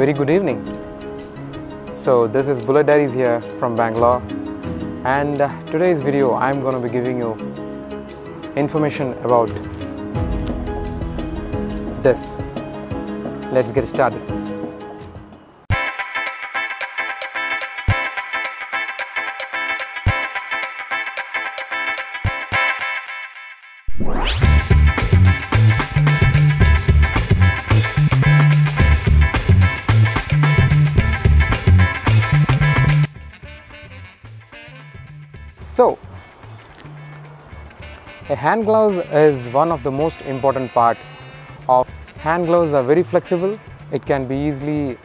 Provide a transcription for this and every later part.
very good evening. So this is Bullet Diaries here from Bangalore, and today's video I'm going to be giving you information about this. Let's get started. So, a hand gloves is one of the most important part of hand gloves. Are very flexible. It can be easily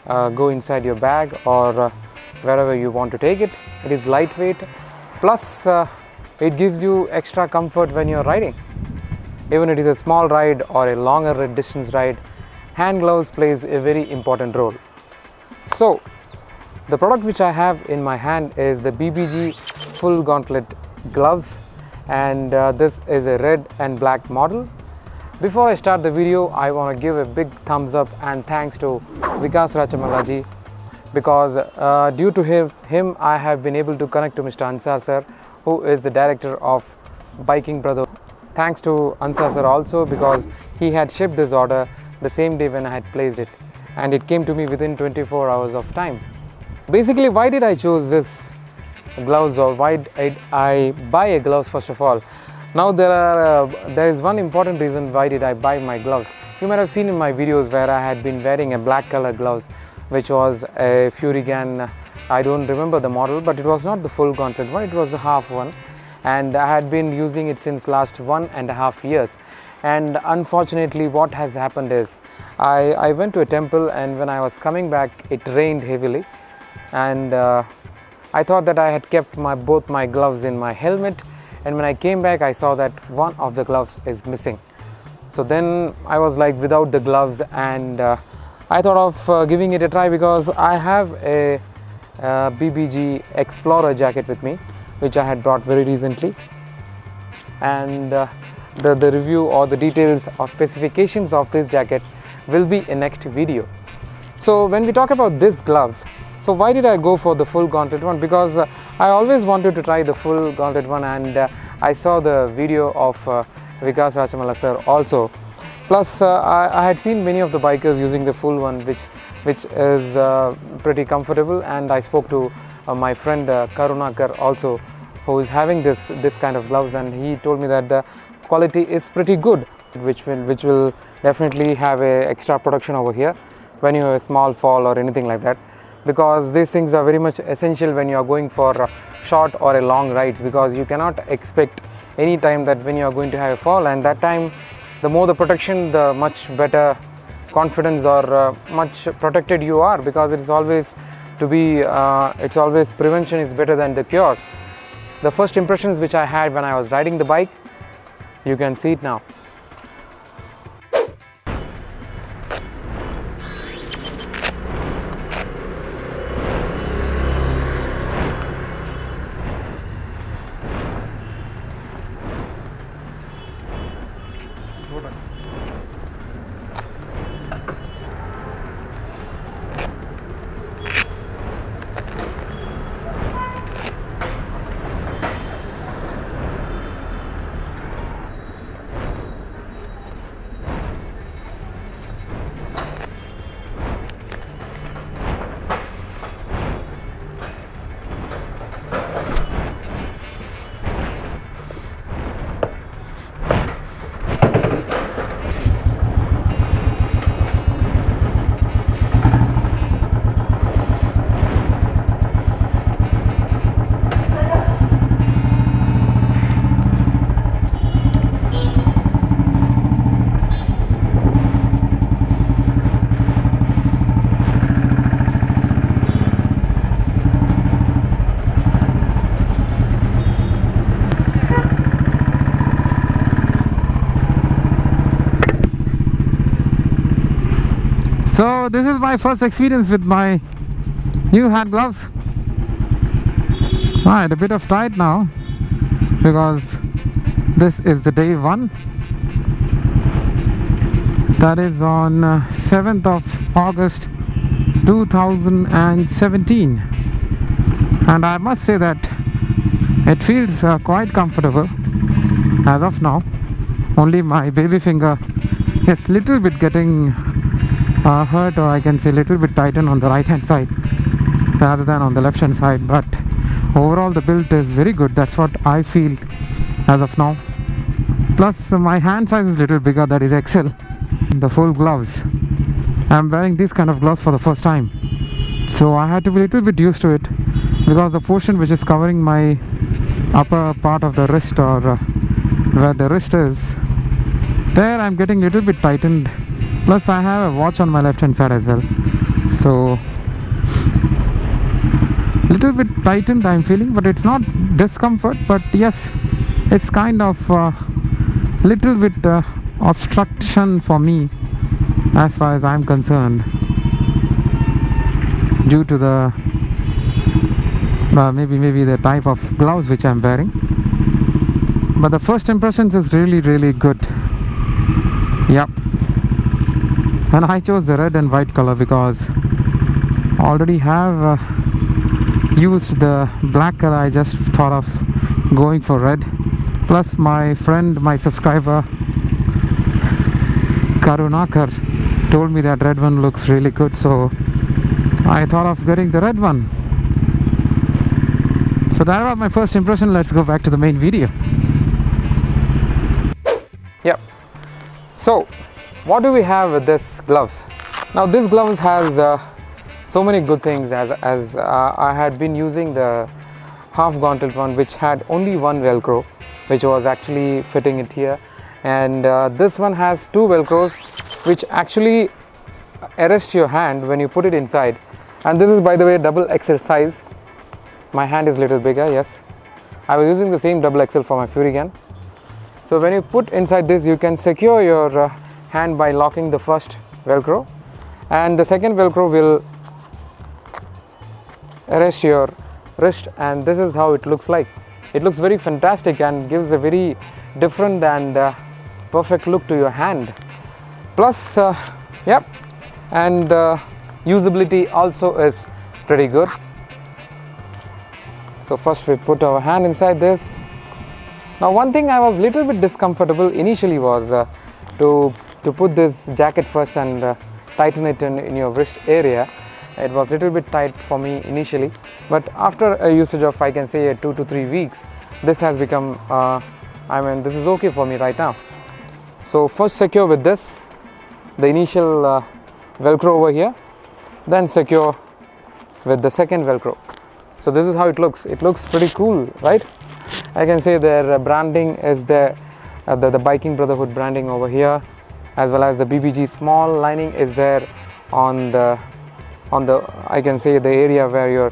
go inside your bag or wherever you want to take it. It is lightweight, plus it gives you extra comfort when you're riding. Even it is a small ride or a longer distance ride, hand gloves plays a very important role. So the product which I have in my hand is the BBG full gauntlet gloves, and this is a red and black model. Before I start the video, I want to give a big thumbs up and thanks to Vikas Rachamalaji, because due to him I have been able to connect to Mr. Ansar sir, who is the director of Biking Brother. Thanks to Ansar sir also, because he had shipped this order the same day when I had placed it, and it came to me within 24 hours of time. Basically, why did I choose this gloves, or why did I buy a gloves? First of all, now there is one important reason why did I buy my gloves. You might have seen in my videos where I had been wearing a black color gloves, which was a Furigan. I don't remember the model, but it was not the full gauntlet one, it was the half one, and I had been using it since last 1.5 years. And unfortunately, what has happened is I went to a temple, and when I was coming back it rained heavily, and I thought that I had kept both my gloves in my helmet, and when I came back I saw that one of the gloves is missing. So then I was like without the gloves, and I thought of giving it a try, because I have a BBG Explorer jacket with me, which I had brought very recently, and the review or the details or specifications of this jacket will be in next video. So when we talk about these gloves, so why did I go for the full gauntlet one? Because I always wanted to try the full gauntlet one, and I saw the video of Vikas Rachamala sir also. Plus I had seen many of the bikers using the full one, which is pretty comfortable, and I spoke to my friend Karunakar also, who is having this kind of gloves, and he told me that the quality is pretty good, which will definitely have a extra protection over here when you have a small fall or anything like that, because these things are very much essential when you are going for short or a long rides, because you cannot expect any time that when you are going to have a fall, and that time the more the protection, the much better confidence or much protected you are, because it's always prevention is better than the cure. The first impressions which I had when I was riding the bike, you can see it now. So this is my first experience with my new hand gloves. Right, a bit of tight now, because this is the day one. That is on 7th of August 2017, and I must say that it feels quite comfortable as of now. Only my baby finger is little bit getting hurt, or I can say little bit tightened on the right hand side rather than on the left hand side, but overall the build is very good. That's what I feel as of now. Plus my hand size is little bigger, that is XL. The full gloves, I'm wearing these kind of gloves for the first time, so I had to be a little bit used to it, because the portion which is covering my upper part of the wrist, or where the wrist is, there I'm getting a little bit tightened. Plus I have a watch on my left hand side as well, so little bit tightened I'm feeling, but it's not discomfort, but yes, it's kind of little bit obstruction for me as far as I'm concerned, due to the maybe the type of gloves which I'm wearing. But the first impressions is really good. Yep. And I chose the red and white color because already have used the black color. I just thought of going for red. Plus my friend, my subscriber Karunakar told me that red one looks really good, so I thought of getting the red one. So that was my first impression. Let's go back to the main video. Yep. So what do we have with this gloves? Now this gloves has so many good things, as I had been using the half gauntlet one, which had only one velcro, which was actually fitting it here, and this one has two velcros which actually arrest your hand when you put it inside. And this is, by the way, double XL size. My hand is little bigger. Yes, I was using the same double XL for my Fury gun. So when you put inside this, you can secure your hand by locking the first velcro, and the second velcro will arrest your wrist, and this is how it looks like. It looks very fantastic and gives a very different and perfect look to your hand. Plus yep, and usability also is pretty good. So first we put our hand inside this. Now one thing I was little bit discomfortable initially was to put this jacket first and tighten it in your wrist area. It was little bit tight for me initially, but after a usage of, I can say, 2 to 3 weeks, this has become this is okay for me right now. So first secure with this, the initial velcro over here, then secure with the second velcro. So this is how it looks. It looks pretty cool, right? I can say their branding is the Biking Brotherhood branding over here, as well as the BBG small lining is there on the I can say the area where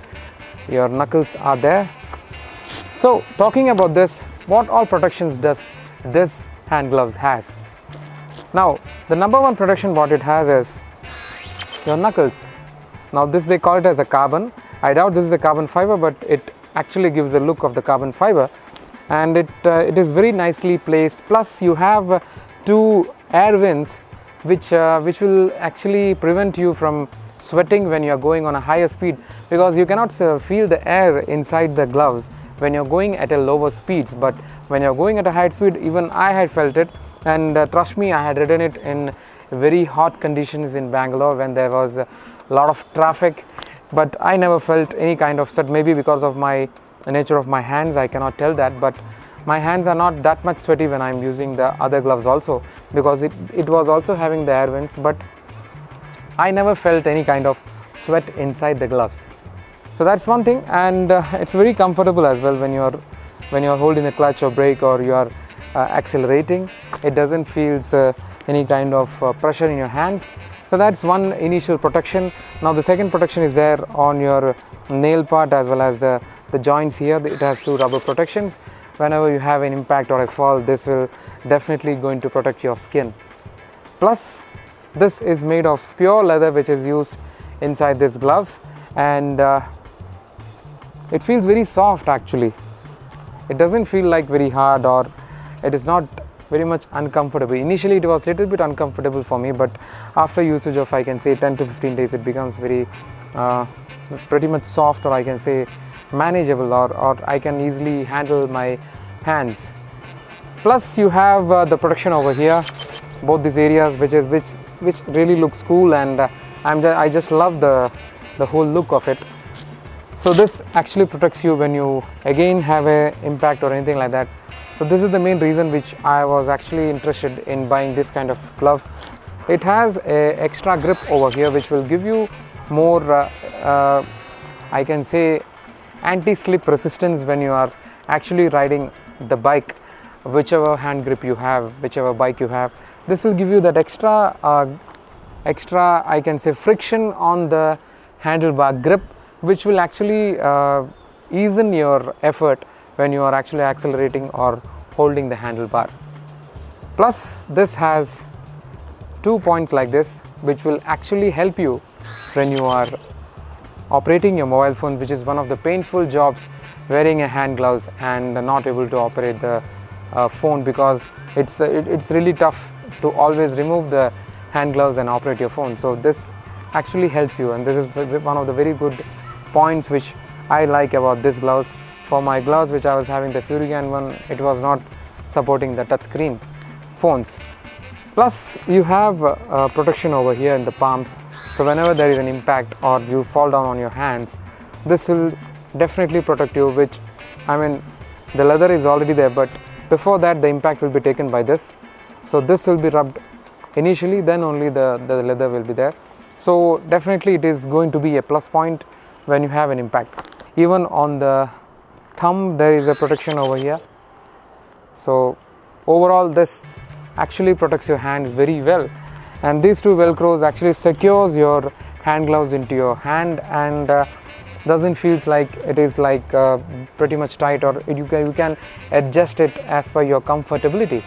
your knuckles are there. So talking about this, what all protections does this hand gloves has? Now the number one protection what it has is your knuckles. Now this, they call it as a carbon. I doubt this is a carbon fiber, but it actually gives the look of the carbon fiber, and it is very nicely placed. Plus you have two air vents which will actually prevent you from sweating when you are going on a higher speed, because you cannot feel the air inside the gloves when you're going at a lower speeds, but when you're going at a high speed, even I had felt it. And trust me, I had ridden it in very hot conditions in Bangalore when there was a lot of traffic, but I never felt any kind of sweat. Maybe because of the nature of my hands, I cannot tell that, but my hands are not that much sweaty when I'm using the other gloves also, because it was also having the air vents, but I never felt any kind of sweat inside the gloves. So that's one thing, and it's very comfortable as well when you're holding the clutch or brake, or you are accelerating. It doesn't feel any kind of pressure in your hands. So that's one initial protection. Now the second protection is there on your nail part as well as the joints here. It has two rubber protections. Whenever you have an impact or a fall, this will definitely going to protect your skin. Plus this is made of pure leather which is used inside these gloves, and it feels very soft actually. It doesn't feel like very hard, or it is not very much uncomfortable. Initially it was little bit uncomfortable for me, but after usage of, I can say, 10 to 15 days, it becomes very pretty much soft, or I can say manageable, or I can easily handle my hands. Plus you have the protection over here, both these areas, which really looks cool, and I just love the whole look of it. So this actually protects you when you again have a impact or anything like that. So this is the main reason which I was actually interested in buying this kind of gloves. It has a extra grip over here which will give you more I can say anti-slip resistance when you are actually riding the bike, whichever hand grip you have, whichever bike you have. This will give you that extra I can say friction on the handlebar grip, which will actually ease in your effort when you are actually accelerating or holding the handlebar. Plus this has 2 points like this, which will actually help you when you are operating your mobile phone, which is one of the painful jobs, wearing a hand gloves and not able to operate the phone, because it's really tough to always remove the hand gloves and operate your phone. So this actually helps you, and this is one of the very good points which I like about this gloves. For my gloves which I was having, the Furigan one, it was not supporting the touchscreen phones. Plus you have protection over here in the palms, so whenever there is an impact or you fall down on your hands, this will definitely protect you, which I mean the leather is already there, but before that the impact will be taken by this. So this will be rubbed initially, then only the leather will be there. So definitely it is going to be a plus point when you have an impact. Even on the thumb there is a protection over here. So overall this actually protects your hands very well, and these two velcros actually secures your hand gloves into your hand, and doesn't feels like it is like pretty much tight, or you can adjust it as per your comfortability.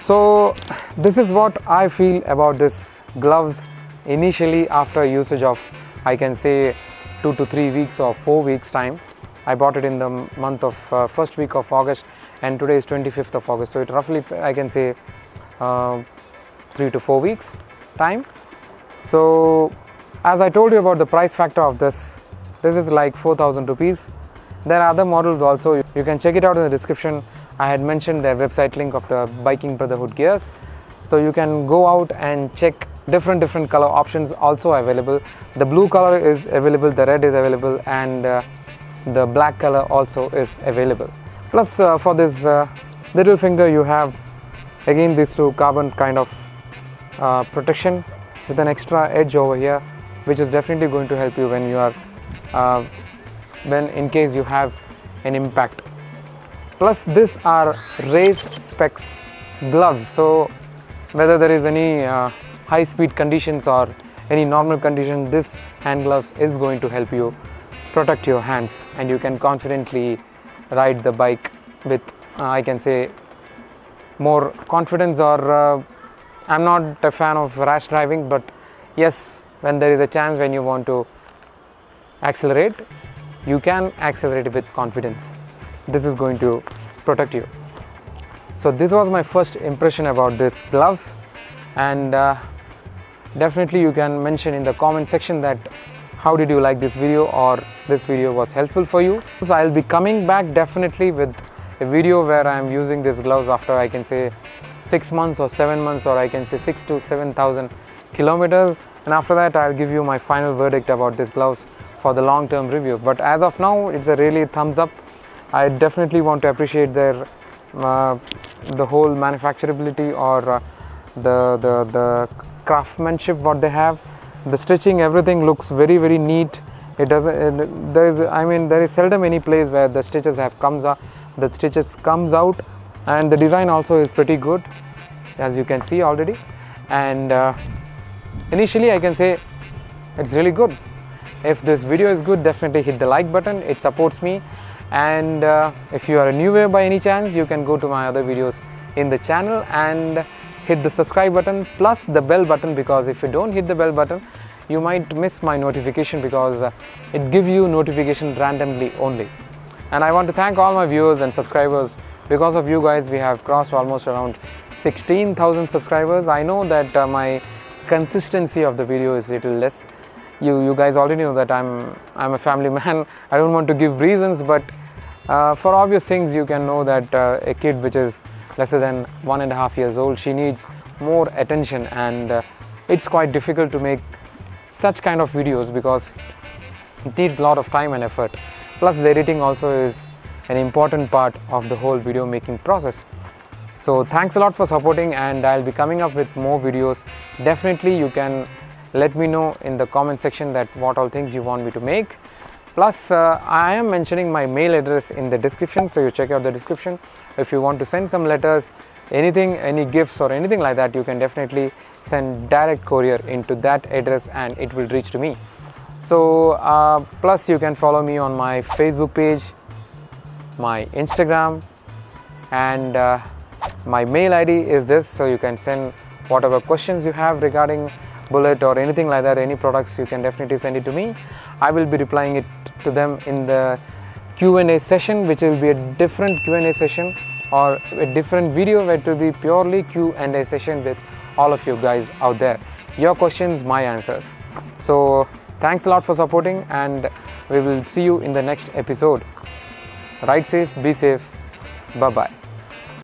So this is what I feel about this gloves initially after usage of, I can say, 2 to 3 weeks or 4 weeks time. I bought it in the month of first week of August, and today is 25th of August, so it roughly, I can say, 3 to 4 weeks time. So as I told you about the price factor of this is like 4,000 rupees. There are other models also, you can check it out in the description. I had mentioned their website link of the Biking Brotherhood gears, so you can go out and check. Different color options also available. The blue color is available, the red is available, and the black color also is available. Plus for this little finger you have again these two carbon kind of protection with an extra edge over here, which is definitely going to help you when you are when in case you have an impact. Plus these are race specs gloves, so whether there is any high speed conditions or any normal condition, this hand gloves is going to help you protect your hands, and you can confidently ride the bike with I can say more confidence. Or I'm not a fan of rash driving, but yes, when there is a chance when you want to accelerate, you can accelerate with confidence. This is going to protect you. So this was my first impression about this gloves, and definitely you can mention in the comment section that how did you like this video, or this video was helpful for you. So I'll be coming back definitely with a video where I am using these gloves after, I can say, 6 months or 7 months, or I can say 6 to 7,000 kilometers, and after that I'll give you my final verdict about these gloves for the long-term review. But as of now, it's a really thumbs up. I definitely want to appreciate their the whole manufacturability, or the craftsmanship what they have. The stitching, everything looks very neat. It doesn't there is seldom any place where the stitches comes out, and the design also is pretty good, as you can see already. And initially I can say it's really good. If this video is good, definitely hit the like button, it supports me. And if you are a new viewer by any chance, you can go to my other videos in the channel and hit the subscribe button plus the bell button, because if you don't hit the bell button, you might miss my notification, because it gives you notification randomly only. And I want to thank all my viewers and subscribers. Because of you guys, we have crossed almost around 16,000 subscribers. I know that my consistency of the video is little less. You guys already know that I'm a family man. I don't want to give reasons, but for obvious things you can know that a kid which is lesser than 1.5 years old, she needs more attention, and it's quite difficult to make such kind of videos because it needs a lot of time and effort. Plus the editing also is an important part of the whole video making process. So thanks a lot for supporting, and I'll be coming up with more videos. Definitely you can let me know in the comment section that what all things you want me to make. Plus I am mentioning my mail address in the description, so you check out the description. If you want to send some letters, anything, any gifts or anything like that, you can definitely send direct courier into that address and it will reach to me. So plus you can follow me on my Facebook page, my Instagram, and my mail ID is this, so you can send whatever questions you have regarding Bullet or anything like that, any products, you can definitely send it to me. I will be replying it to them in the Q&A session, which will be a different Q&A session or a different video where it will be purely Q&A session with all of you guys out there. Your questions, my answers. So thanks a lot for supporting, and we will see you in the next episode. Ride safe, be safe, bye bye.